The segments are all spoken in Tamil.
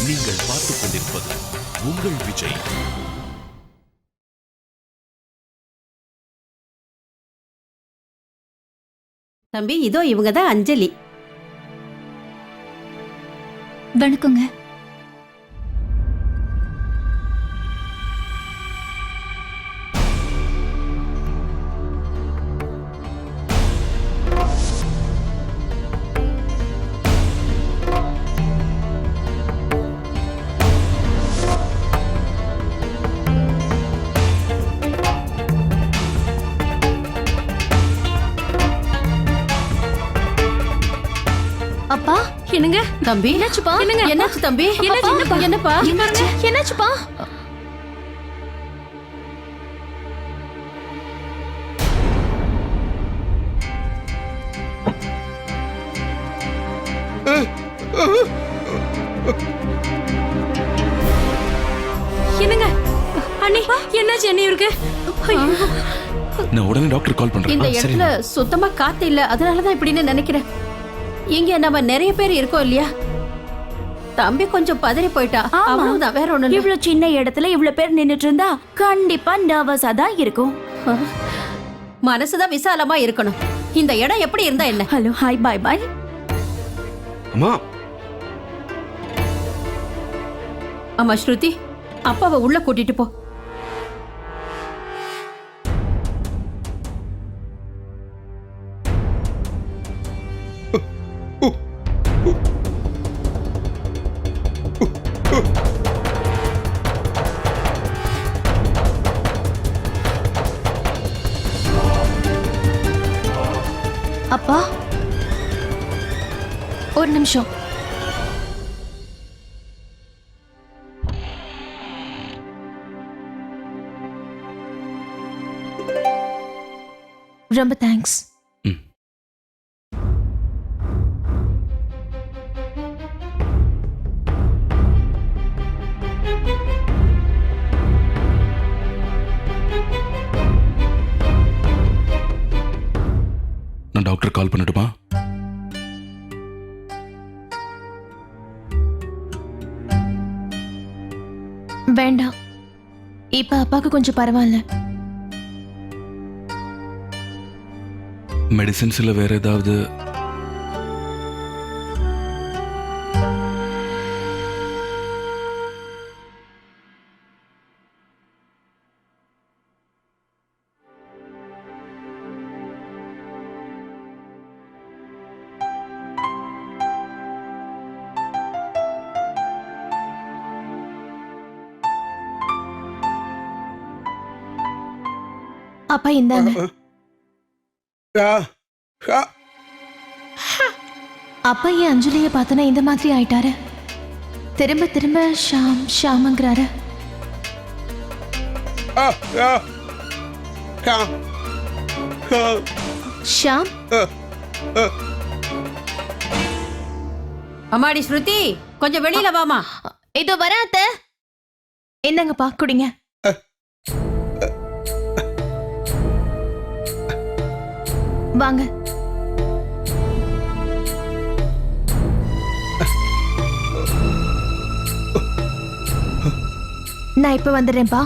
நீங்கள் பார்த்துக் கொண்டிருப்பது உங்கள் விஜய். தம்பி, இதோ இவங்க தான் அஞ்சலி. வணக்கங்க. அப்பா, என்னங்க தம்பி? என்னாச்சுப்பா? என்னாச்சு தம்பி? என்னப்பா? என்னாச்சுப்பா? என்னங்க அண்ணி, என்னாச்சு அண்ணி இருக்கு? நான் உடனே டாக்டர் கால் பண்றேன். இந்த இடத்துல சுத்தமா காத்து இல்ல, அதனாலதான் இப்படின்னு நினைக்கிறேன். இங்க நம்ம நிறைய பேர் இருக்கோம் இல்லையா? தம்பி கொஞ்சம் பதறி போயிட்டா, அவ்வளவுதான், வேற ஒண்ணு இல்ல. இவ்வளவு சின்ன இடத்துல இவ்வளவு பேர் நின்னுட்டு இருந்தா கண்டிப்பா நர்வஸா தான் இருக்கும். மனசுதான் விசாலமா இருக்கணும். இந்த இடம் எப்படி இருந்தா என்ன? Hello, hi, bye bye. அம்மா, ஆமா ஸ்ருதி, அப்பாவை உள்ள கூட்டிட்டு போ. அப்பா, ஒரு நிமிஷம். ரொம்ப தேங்க்ஸ். நான் டாக்டர் கால் பண்ணட்டுமா? வேண்டாம், இப்ப அப்பாக்கு கொஞ்சம் பரவாயில்ல. மெடிசின்ஸ்ல வேற ஏதாவது? அப்பா இந்தாங்க. அப்பா ஏன் அஞ்சலியை பார்த்தனா இந்த மாதிரி ஆயிட்டாரு? திரும்ப திரும்ப ஷாம் ஷாம்ங்கறாரு. ஷாம், அம்மாடி ஸ்ருதி, கொஞ்சம் வெளியில வாமா. இதோ வராத. என்னங்கப்பா, குடிங்க. வாங்க. நான் இப்ப வந்துடுறேன்ப்பா.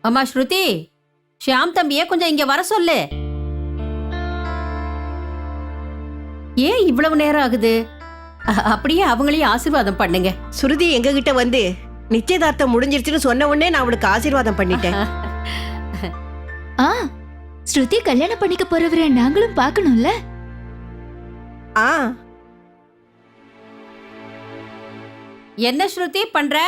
அம்மா ஸ்ருதி, ஷியாம் தம்பியே கொஞ்சம் இங்க வர சொல்லு. ஏன் இவ்வளவு நேரம் ஆகுது? அப்படியே அவங்களையும் ஆசீர்வாதம் பண்ணுங்க. சுருதி எங்ககிட்ட வந்து நிச்சயதார்த்தம் முடிஞ்சிருச்சுன்னு சொன்ன உடனே நான் அவளுக்கு ஆசீர்வாதம் பண்ணிட்டேன். ஸ்ருதி கல்யாணம் பண்ணிக்க போறவரை நாங்களும் பார்க்கணும்ல. ஆ, என்ன ஸ்ருதி பண்ற?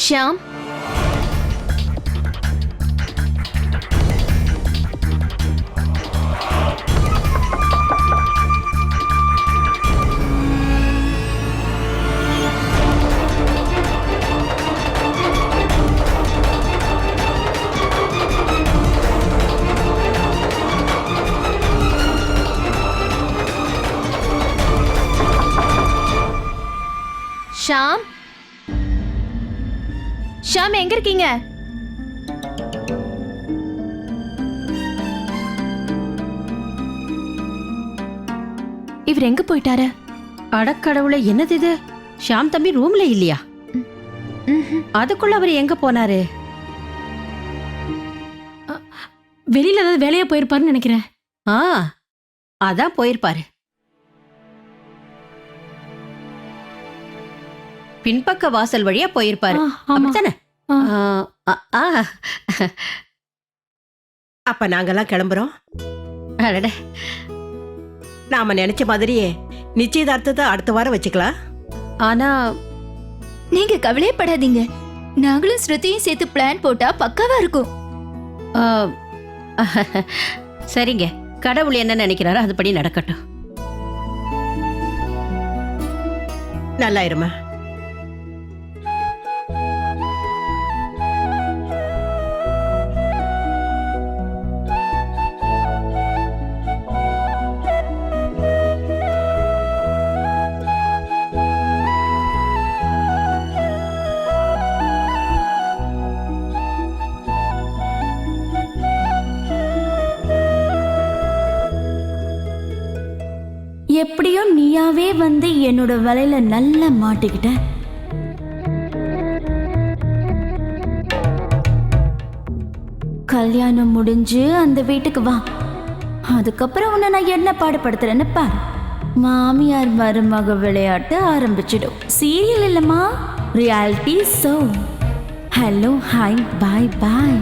ஷாம், ஷாம் எங்க இருக்கீங்க? இவர் எங்க போயிட்டாரு? அடக்கடவுளை, என்னது இது? ஷாம் தம்பி ரூம்ல இல்லையா? அதுக்குள்ள அவர் எங்க போனாரு? வெளியில ஏதாவது வேலையா போயிருப்பாருன்னு நினைக்கிறேன். ஆ, அதான் போயிருப்பாரு. பின்பக்க வாசல் வழியா போயிருப்பாரு. ஆமா. அப்படித்தானே? ஆ. ஆ, ஆ, அப்ப நாங்கெல்லாம் கிளம்புறோம். அடட. நாம நினைச்ச மாதிரியே நிச்சயதார்த்தத்தை அடுத்த வாரம் வச்சுக்கலாம். ஆனா நீங்க கவலைப்படாதீங்க, நாங்களும் ஸ்ருதியும் சேர்த்து பிளான் போட்டா பக்காவா இருக்கும். ஆ, சரிங்க, கடவுள் என்ன நினைக்கிறாரோ அதுபடி நடக்கட்டும். நல்லா இருமா. எப்படியோ நீயாவே வந்து என்னோட வலையில நல்லா மாட்டிக்கிட்ட. கல்யாணம் முடிஞ்சு அந்த வீட்டுக்கு வா, அதுக்கப்புறம் உன்னை நான் என்ன பாடுபடுத்துறேன்னு பாரு. மாமியார் மருமக விளையாட்டு ஆரம்பிச்சிடும். சீரியல் இல்லம்மா, ரியாலிட்டி ஷோ. ஹலோ, ஹாய், பாய் பாய்.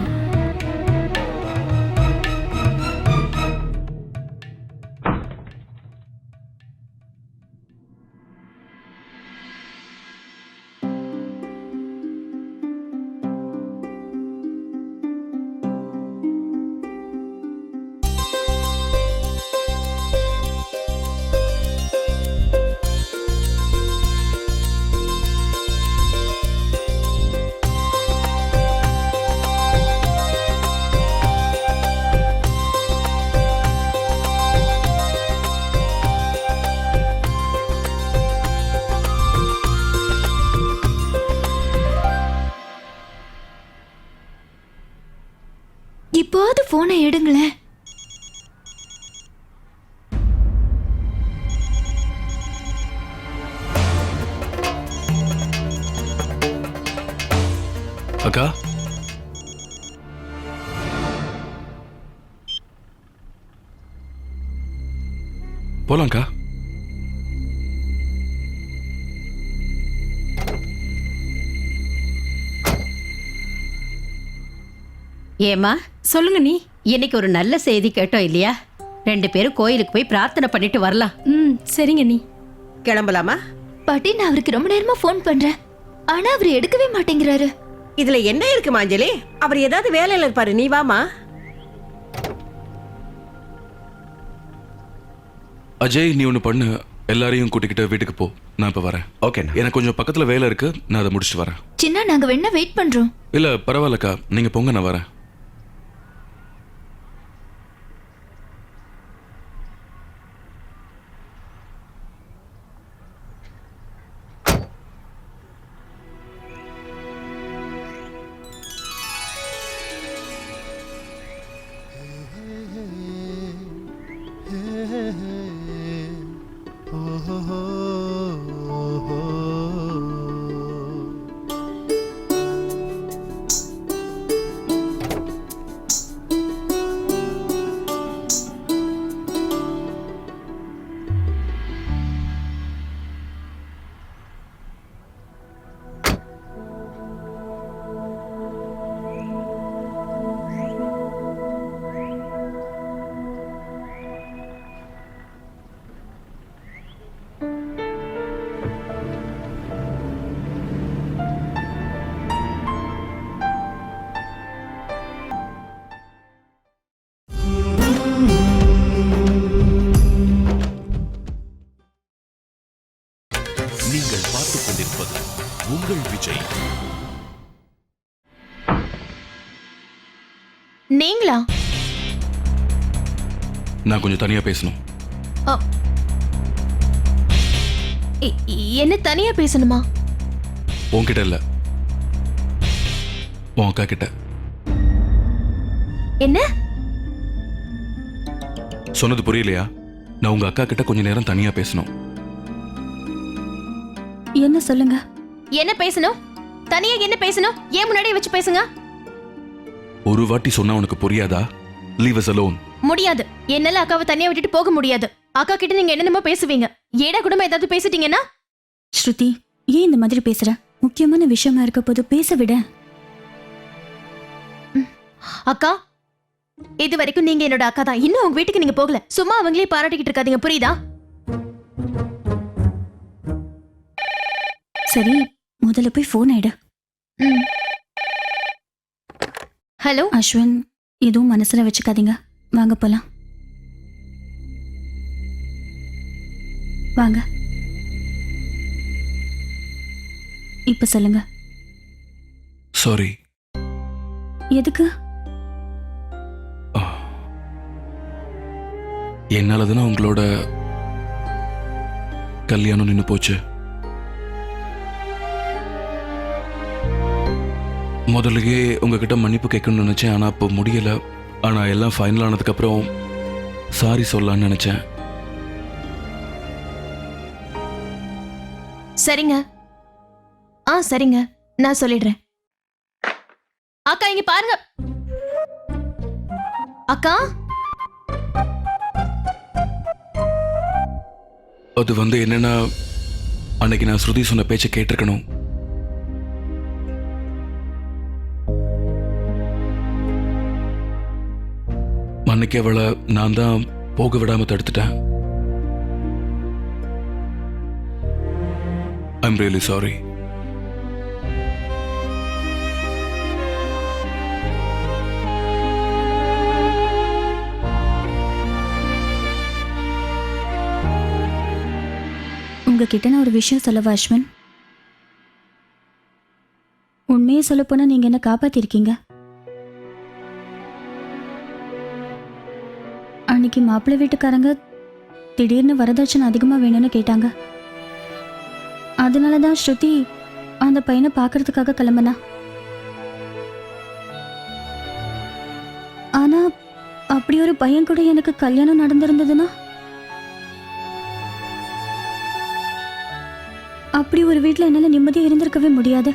இப்போது போனை எடுங்களேன். அக்கா, போலாம்க்கா. ஏமா, சொல்லுங்க நீ. இன்னைக்கு ஒரு நல்ல செய்தி கேட்டோம் இல்லையா? 2 பேரும் கோயிலுக்கு போய் பிரார்த்தனை பண்ணிட்டு வரலாம். சரிங்க நீ. கிளம்பலாமா? பாட்டி, நான் அவருக்கு ரொம்ப நேரமா ஃபோன் பண்றேன், ஆனா அவர் எடுக்கவே மாட்டேங்கிறாரு. இதுல என்ன இருக்கு மாஞ்சலி? அவர் ஏதாவது வேலையில இருப்பாரு. நீ வாமா. அஜய், நீ ஒன்று பண்ணு, எல்லாரையும் கூட்டிக்கிட்டு வீட்டுக்கு போ. நான் இப்போ வரேன். ஓகே. எனக்கு கொஞ்சம் பக்கத்தில் வேலை இருக்கு, நான் அதை முடிச்சுட்டு வரேன். சின்ன, நாங்க வேணா வெயிட் பண்றோம். இல்லை பரவாயில்லக்கா, நீங்கள் போங்க, நான் வரேன். நீங்கள் பார்த்துக் கொண்டிருப்பது உங்கள் விஜய். நீங்களா? நான் கொஞ்சம் தனியா பேசணும். என்ன தனியா பேசணுமா? உன்கிட்ட இல்ல, உன் அக்கா கிட்ட. என்ன சொன்னது புரியலையா? நான் உங்க அக்கா கிட்ட கொஞ்ச நேரம் தனியா பேசணும். என்ன சொல்லுங்க. என்ன பேசணும்? தனியா என்ன பேசணும்? ஏன் முன்னாடியே வச்சு பேசுங்க. ஒரு வாட்டி சொன்னா உனக்கு புரியாதா? Leave as alone. முடியாது. என்னால அக்காவை தனியா விட்டுட்டு போக முடியாது. அக்கா கிட்ட நீங்க என்னென்னமோ பேசுவீங்க. ஏடா குடும்பம் ஏதாவது பேசிட்டீங்கன்னா? ஸ்ருதி, ஏன் இந்த மாதிரி பேசுற? முக்கியமான விஷயமா இருக்க போது பேச விட. அக்கா, இது வரைக்கும் நீங்க என்னோட அக்கா தான். இன்னும் உங்க வீட்டுக்கு நீங்க போகல. சும்மா அவங்களே பாராட்டிக்கிட்டு இருக்காதீங்க, புரியுதா? சரி, முதல்ல போய் போன் எடு. ஹலோ அஸ்வின், எதுவும் மனசுல வச்சுக்காதீங்க. வாங்க போலாம். வாங்க. இப்ப சொல்லுங்க. சாரி. எதுக்கு? என்னாலதானே உங்களோட கல்யாணம் நின்னு போச்சு. முதல்லயே உங்ககிட்ட மன்னிப்பு கேட்கணும்னு நினைச்சேன். ஆனா அப்போ முடியல. ஆனா எல்லாம் ஃபைனல் ஆனதுக்கு அப்புறம் சாரி சொல்லலாம்னு நினைச்சேன். சரிங்க. சரிங்க, நான் சொல்லிடுறேன். அக்கா இங்க பாருங்க. அக்கா, அது என்னன்னா, அன்னைக்கு நான் ஸ்ருதி சொன்ன பேச்சை கேட்டிருக்கணும். அன்னைக்கு அவளை நான் தான் போக விடாம தடுத்துட்டேன். I'm really sorry. உங்ககிட்ட நான் ஒரு விஷயம் சொல்லவா அஸ்வின்? உண்மையை சொல்ல போனா நீங்க என்ன காப்பாத்திருக்கீங்க. அன்னைக்கு மாப்பிள்ளை வீட்டுக்காரங்க திடீர்னு வரதட்சணை அதிகமா வேணும்னு கேட்டாங்க. அதனாலதான் ஸ்ருதி அந்த பையனை பார்க்கறதுக்காக கிளம்புனா. ஆனா அப்படி ஒரு பையன் கூட எனக்கு கல்யாணம் நடந்திருந்ததுன்னா, அப்படி ஒரு வீட்ல என்னால நிம்மதியா இருந்திருக்கவே முடியாது.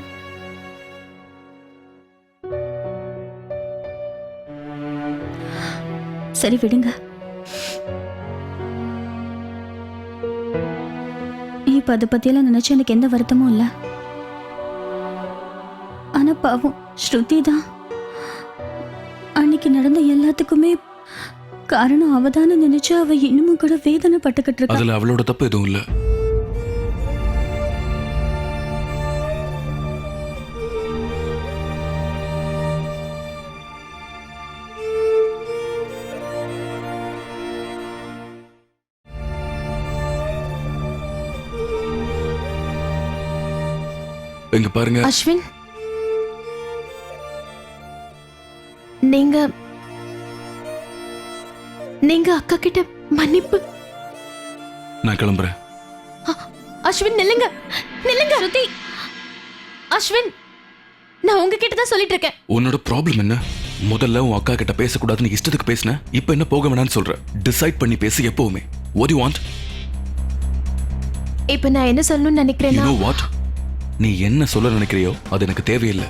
சரி விடுங்க. இப்ப அதை பத்தியெல்லாம் நினைச்சு எனக்கு எந்த வருத்தமும் இல்ல. ஆனா பாவம் ஸ்ருதி தான். அன்னைக்கு நடந்த எல்லாத்துக்குமே காரணம் அவதான நினைச்சு அவ இன்னமும் கூட வேதனை பட்டுக்கிட்டு இருக்கா. அதுல அவளோட தப்பு எதுவும் இல்ல. இங்க பாருங்க அஸ்வின், நீங்க அக்கா கிட்ட மன்னிப்பு. நான் கிளம்புறேன். அஸ்வின் நில்லுங்க, நில்லுங்க. ஸ்ருதி, அஸ்வின், நான் உங்ககிட்ட தான் சொல்லிட்டு இருக்கேன். உன்னோட ப்ராப்ளம் என்ன? முதல்ல உன் அக்கா கிட்ட பேசக்கூடாதுன்னு இஷ்டத்துக்கு பேசின. இப்ப என்ன போக வேணாம்னு சொல்ற? டிசைட் பண்ணி பேசு எப்பவுமே. What do you want? இப்ப நான் என்ன சொல்லணும்னு You நினைக்கிறேன்னா, know what? நீ என்ன சொல்ல நினைக்கிறியோ அது எனக்கு தேவையில்லை.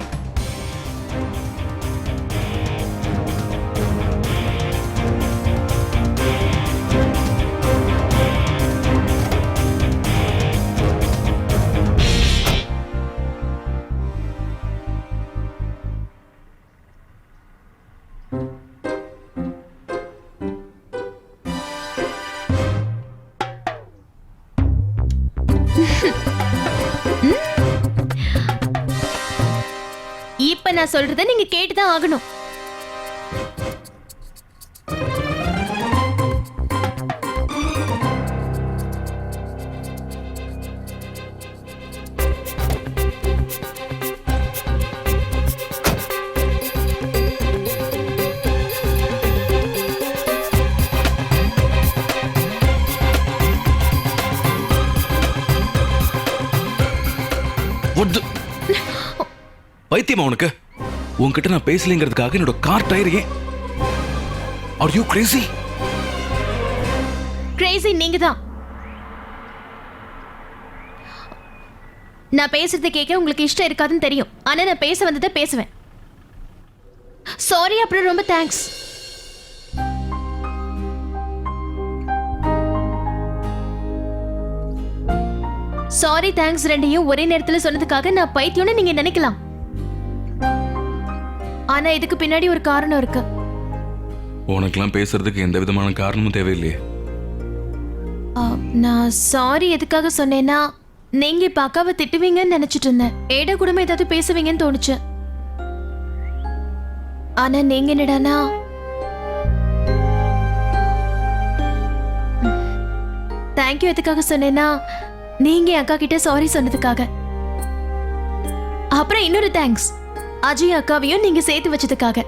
இப்ப நான் சொல்றதை நீங்க கேட்டுதான் ஆகணும். பைத்தியமா உனக்கு? உன்கிட்ட நான் பேசலைங்கிறதுக்காக என்னோட கார் டயர் ஏன்? Are you Crazy? கிரேசி நீங்க தான். நான் பேசுறதை கேட்க உங்களுக்கு இஷ்டம் இருக்காதுன்னு தெரியும். ஆனா நான் பேச வந்ததை பேசுவேன். சாரி, அப்புறம் ரொம்ப தேங்க்ஸ். சாரி தேங்க்ஸ் ரெண்டையும் ஒரே நேரத்துல சொன்னதுக்காக நான் பைத்தியம்னு நீங்க நினைக்கலாம். ஆனா இதுக்கு பின்னாடி ஒரு காரணம் இருக்கு. உனக்கெல்லாம் பேசுறதுக்கு எந்த விதமான காரணமும் தேவையில்லையே. நான் சாரி எதுக்காக சொன்னேன்னா, நீங்க இப்ப அக்காவை திட்டுவீங்கன்னு நினைச்சிட்டு இருந்தேன். ஏட கூடமே ஏதாவது பேசுவீங்கன்னு தோணுச்சு. ஆனா நீங்க என்னடானா தேங்க்யூ எதுக்காக சொன்னேன்னா, நீங்க அக்கா கிட்ட சாரி சொன்னதுக்காக. அப்புறம் இன்னொரு தேங்க்ஸ், அஜய் அக்காவையும் நீங்க சேர்த்து வச்சதுக்காக.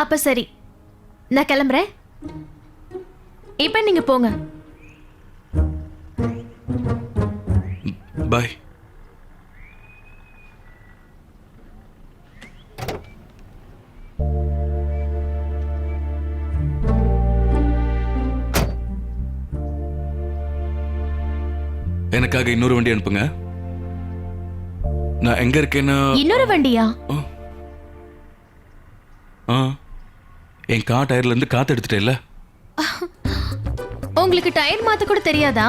அப்ப சரி, நான் கிளம்புறேன். இப்ப நீங்க போங்க. பாய். எனக்காக இன்னொரு வண்டி அனுப்புங்க. நான் எங்க இருக்கேன்னா இன்னொரு வண்டியா? என் கார் டயர்ல இருந்து காத்து எடுத்துட்டேல்ல. உங்களுக்கு டயர் மாத்த கூட தெரியாதா?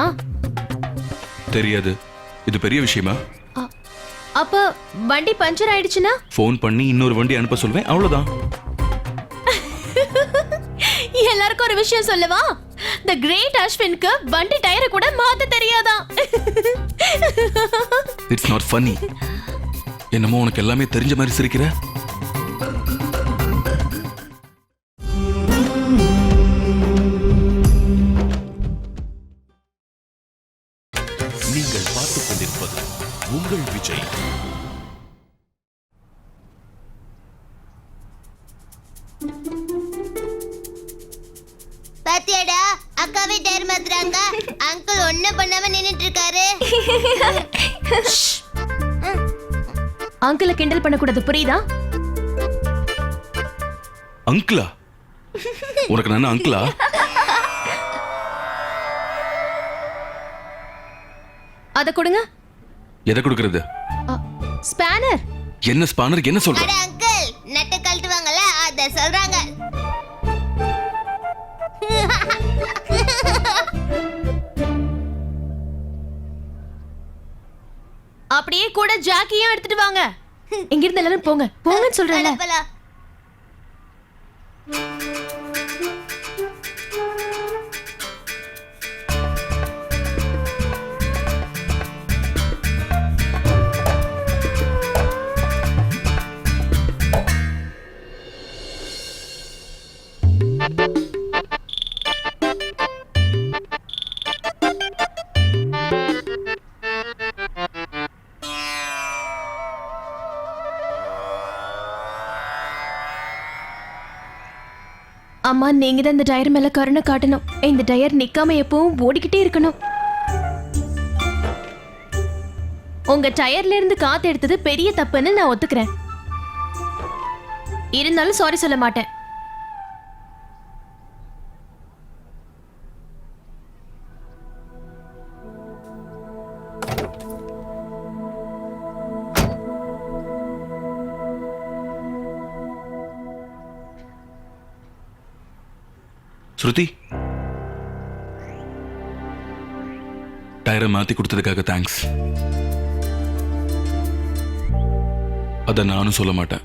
தெரியாது. இது பெரிய விஷயமா? அப்ப வண்டி பஞ்சர் ஆயிடுச்சுன்னா ஃபோன் பண்ணி இன்னொரு வண்டி அனுப்ப சொல்வேன், அவ்வளவுதான். எல்லாருக்கும் ஒரு விஷயம் சொல்லவா? தி கிரேட் அஸ்வினுக்கு வண்டி டயரை கூட மாத்த தெரியாதா? It's not funny. என்னமோ உனக்கு எல்லாமே தெரிஞ்ச மாதிரி சிரிக்கிற. நீங்கள் பார்த்துக் கொண்டிருப்பது உங்கள் விஜய். பாத்தியாடா, அக்காவே டயர் மாத்துறாங்க. அங்கிள் ஒண்ணு பண்ணாம நின்னுட்டு இருக்காரு. அங்கிளை கிண்டல் பண்ணக்கூடாது, புரியுதா? அங்கிளா? உனக்கு நான் அங்கிளா? அத கொடுங்க. எதை கொடுக்கறது? ஸ்பேனர். என்ன ஸ்பானர்? என்ன சொல்ற? அட அங்கிள், நட்டு கழட்டுவாங்கல, அத சொல்றாங்க. அப்படியே கூட ஜாக்கியும் எடுத்துட்டு வாங்க. இங்க இருந்து எல்லாரும் போங்க போங்கன்னு சொல்றேன்ல. அம்மா, நீங்க தான் இந்த டயர் மேல கருணை காட்டணும். இந்த டயர் நிக்காம எப்பவும் ஓடிக்கிட்டே இருக்கணும். உங்க டயர்ல இருந்து காத்து எடுத்தது பெரிய தப்புன்னு நான் ஒத்துக்கிறேன். இருந்தாலும் சாரி சொல்ல மாட்டேன். ஸ்ருதி, டயரை மாத்தி கொடுத்ததுக்காக தேங்க்ஸ். அத நானும் சொல்ல மாட்டேன்.